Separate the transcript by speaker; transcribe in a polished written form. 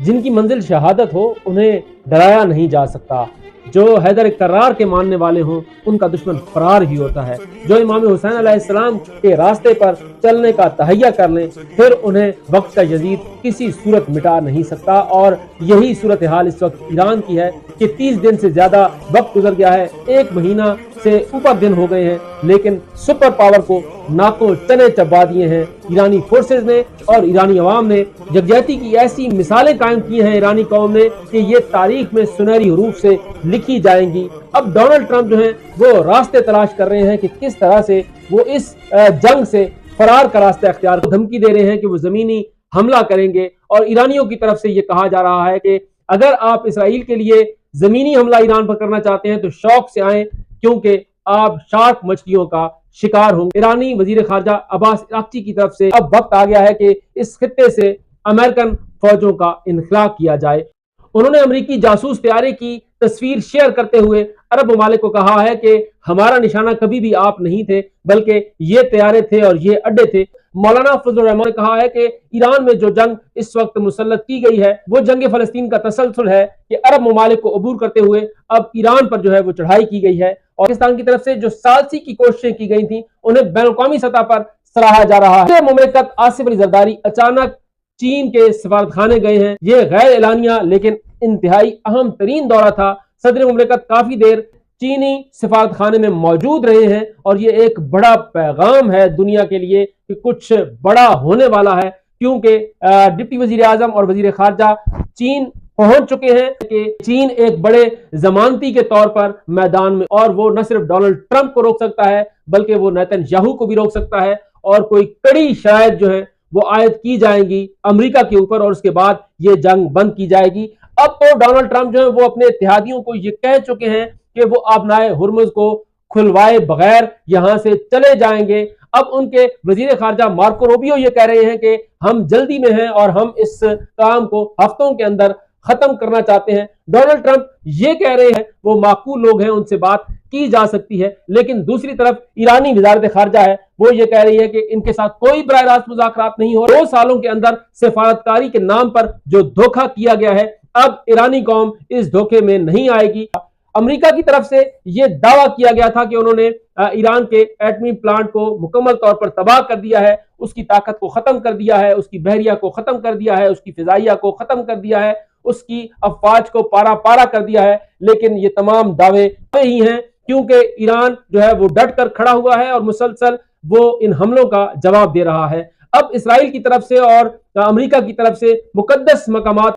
Speaker 1: جن کی منزل شہادت ہو انہیں ڈرایا نہیں جا سکتا۔ جو حیدر کرار کے ماننے والے ہوں ان کا دشمن فرار ہی ہوتا ہے۔ جو امام حسین علیہ السلام کے راستے پر چلنے کا تہیہ کر لیں پھر انہیں وقت کا یزید کسی صورت مٹا نہیں سکتا، اور یہی صورتحال اس وقت ایران کی ہے کہ 30 دن سے زیادہ وقت گزر گیا ہے، 1 مہینہ سے اوپر دن ہو گئے ہیں، لیکن سپر پاور کو ناکوں چنے چبا دیے ہیں ایرانی فورسز نے، اور ایرانی عوام نے یکجہتی کی ایسی مثالیں قائم کی ہیں ایرانی قوم نے کہ یہ تاریخ میں سنہری حروف سے لکھی جائیں گی۔ اب ڈونلڈ ٹرمپ جو ہیں وہ راستے تلاش کر رہے ہیں کہ کس طرح سے وہ اس جنگ سے فرار کا راستہ اختیار کو دھمکی دے رہے ہیں کہ وہ زمینی حملہ کریں گے، اور ایرانیوں کی طرف سے یہ کہا جا رہا ہے کہ اگر آپ اسرائیل کے لیے زمینی حملہ ایران پر کرنا چاہتے ہیں تو شوق سے آئیں، کیونکہ آپ شارک مچھلیوں کا شکار ہوں گے۔ ایرانی وزیر خارجہ عباس عراقچی کی طرف سے اب وقت آ گیا ہے کہ اس خطے سے امریکن فوجوں کا انخلا کیا جائے۔ انہوں نے امریکی جاسوس طیارے کی تصویر شیئر کرتے ہوئے عرب ممالک کو کہا ہے کہ ہمارا نشانہ کبھی بھی آپ نہیں تھے، بلکہ یہ طیارے تھے اور یہ اڈے تھے۔ مولانا فضل الرحمان نے کہا ہے کہ ایران میں جو جنگ اس وقت مسلط کی گئی ہے وہ جنگ فلسطین کا تسلسل ہے کہ عرب ممالک کو عبور کرتے ہوئے اب ایران پر جو ہے وہ چڑھائی کی گئی ہے، اور پاکستان کی طرف سے جو ثالثی کی کوششیں کی گئی تھیں انہیں بین الاقوامی سطح پر سراہا جا رہا ہے۔ مملکت آصف علی زرداری اچانک چین کے سفارت خانے گئے ہیں۔ یہ غیر اعلانیہ لیکن انتہائی اہم ترین دورہ تھا۔ صدر مملکت کافی دیر چینی سفارت خانے میں موجود رہے ہیں، اور یہ ایک بڑا پیغام ہے دنیا کے لیے کہ کچھ بڑا ہونے والا ہے، کیونکہ ڈپٹی وزیر اعظم اور وزیر خارجہ چین پہنچ چکے ہیں کہ چین ایک بڑے ضمانتی کے طور پر میدان میں، اور وہ نہ صرف ڈونلڈ ٹرمپ کو روک سکتا ہے بلکہ وہ نیتن یاہو کو بھی روک سکتا ہے، اور کوئی کڑی شاید جو ہے وہ عائد کی جائیں گی امریکہ کے اوپر، اور اس کے بعد یہ جنگ بند کی جائے گی۔ اب تو ڈونلڈ ٹرمپ جو ہے وہ اپنے اتحادیوں کو یہ کہہ چکے ہیں کہ وہ آبنائے ہرمز کو کھلوائے بغیر یہاں سے چلے جائیں گے۔ اب ان کے وزیر خارجہ مارکو روبیو یہ کہہ رہے ہیں کہ ہم جلدی میں ہیں اور ہم اس کام کو ہفتوں کے اندر ختم کرنا چاہتے ہیں۔ ڈونلڈ ٹرمپ یہ کہہ رہے ہیں وہ معقول لوگ ہیں، ان سے بات کی جا سکتی ہے، لیکن دوسری طرف ایرانی وزارت خارجہ ہے وہ یہ کہہ رہی ہے کہ ان کے ساتھ کوئی براہ راست مذاکرات نہیں ہو۔ 2 سالوں کے اندر سفارتکاری کے نام پر جو دھوکہ کیا گیا ہے اب ایرانی قوم اس دھوکے میں نہیں آئے گی۔ امریکہ کی طرف سے یہ دعویٰ کیا گیا تھا کہ انہوں نے ایران کے ایٹمی پلانٹ کو مکمل طور پر تباہ کر دیا ہے، اس کی طاقت کو ختم کر دیا ہے، اس کی بحریہ کو ختم کر دیا ہے، اس کی فضائیہ کو ختم کر دیا ہے، اس کی افواج کو پارا پارا کر دیا ہے، لیکن یہ تمام دعوے ہی ہیں، کیونکہ ایران جو ہے وہ ڈٹ کر کھڑا ہوا ہے اور مسلسل وہ ان حملوں کا جواب دے رہا ہے۔ اب اسرائیل کی طرف سے اور امریکہ کی طرف سے مقدس مقامات